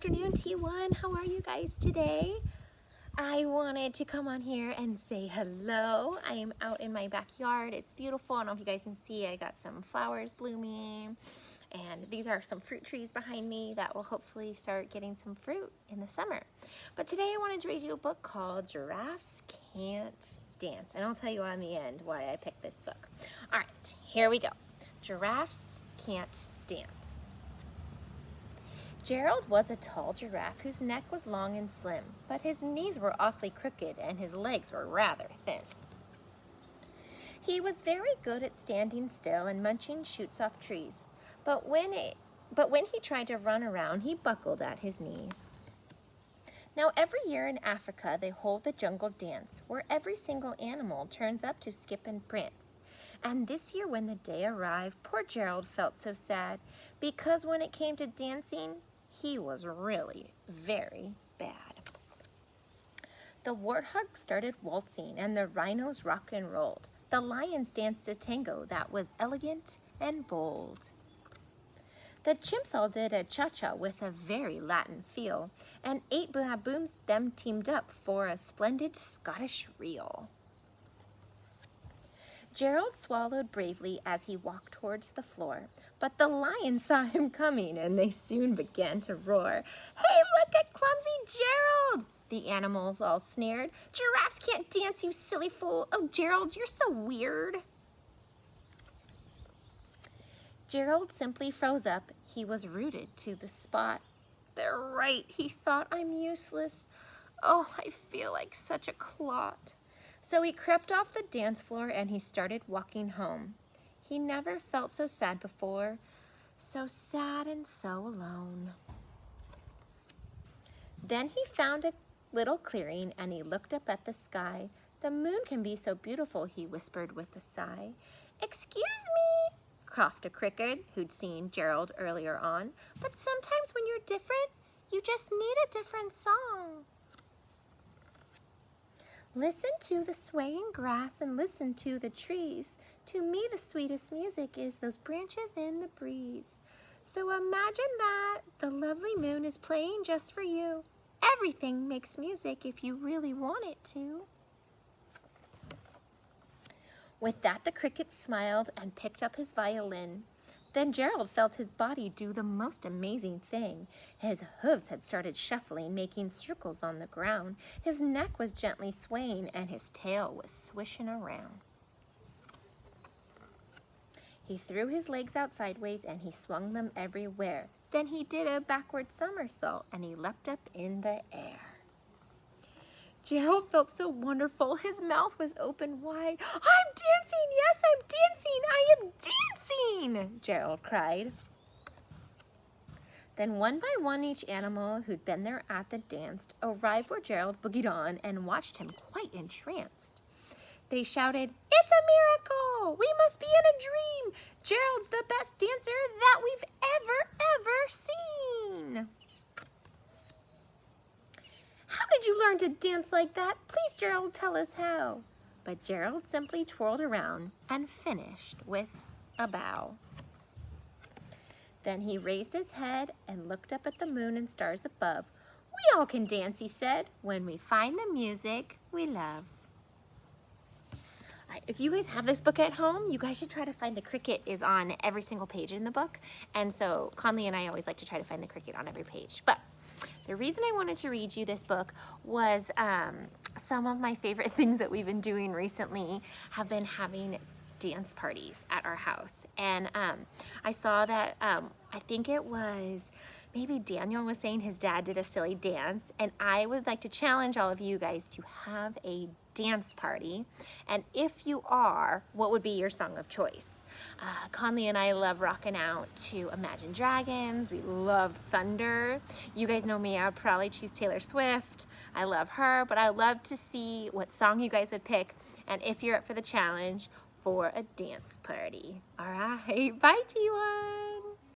afternoon, T1. How are you guys today? I wanted to come on here and say hello. I am out in my backyard. It's beautiful. I don't know if you guys can see. I got some flowers blooming, and these are some fruit trees behind me that will hopefully start getting some fruit in the summer. But today I wanted to read you a book called Giraffes Can't Dance, and I'll tell you on the end why I picked this book. All right, here we go. Giraffes Can't Dance. Gerald was a tall giraffe whose neck was long and slim, but his knees were awfully crooked and his legs were rather thin. He was very good at standing still and munching shoots off trees, but when he tried to run around, he buckled at his knees. Now every year in Africa they hold the jungle dance, where every single animal turns up to skip and prance. And this year when the day arrived, poor Gerald felt so sad, because when it came to dancing, he was really very bad. The warthogs started waltzing and the rhinos rocked and rolled. The lions danced a tango that was elegant and bold. The chimps all did a cha-cha with a very Latin feel, and 8 baboons them teamed up for a splendid Scottish reel. Gerald swallowed bravely as he walked towards the floor, but the lions saw him coming and they soon began to roar. "Hey, look at clumsy Gerald!" the animals all sneered. "Giraffes can't dance, you silly fool! Oh, Gerald, you're so weird!" Gerald simply froze up. He was rooted to the spot. "They're right," he thought. "I'm useless. Oh, I feel like such a clot." So he crept off the dance floor and he started walking home. He never felt so sad before, so sad and so alone. Then he found a little clearing and he looked up at the sky. "The moon can be so beautiful," he whispered with a sigh. "Excuse me," coughed a cricket who'd seen Gerald earlier on, "but sometimes when you're different, you just need a different song. Listen to the swaying grass and listen to the trees. To me the sweetest music is those branches in the breeze. So imagine that the lovely moon is playing just for you. Everything makes music if you really want it to." With that the cricket smiled and picked up his violin. Then Gerald felt his body do the most amazing thing. His hooves had started shuffling, making circles on the ground. His neck was gently swaying, and his tail was swishing around. He threw his legs out sideways, and he swung them everywhere. Then he did a backward somersault, and he leapt up in the air. Gerald felt so wonderful. His mouth was open wide. "I'm dancing! Yes, I'm dancing! I am dancing!" Gerald cried. Then one by one each animal who'd been there at the dance arrived where Gerald boogied on and watched him quite entranced. They shouted, "It's a miracle! We must be in a dream! Gerald's the best dancer that we've ever seen!" "How did you learn to dance like that? Please, Gerald, tell us how." But Gerald simply twirled around and finished with a bow. Then he raised his head and looked up at the moon and stars above. "We all can dance," he said, "when we find the music we love." All right, if you guys have this book at home, you guys should try to find the cricket is on every single page in the book. And so Conley and I always like to try to find the cricket on every page. But the reason I wanted to read you this book was some of my favorite things that we've been doing recently have been having dance parties at our house. And I saw that, I think it was maybe Daniel was saying his dad did a silly dance, and I would like to challenge all of you guys to have a dance party. And if you are, what would be your song of choice? Conley and I love rocking out to Imagine Dragons. We love Thunder. You guys know me, I would probably choose Taylor Swift. I love her, but I love to see what song you guys would pick, and if you're up for the challenge for a dance party. All right, bye T1.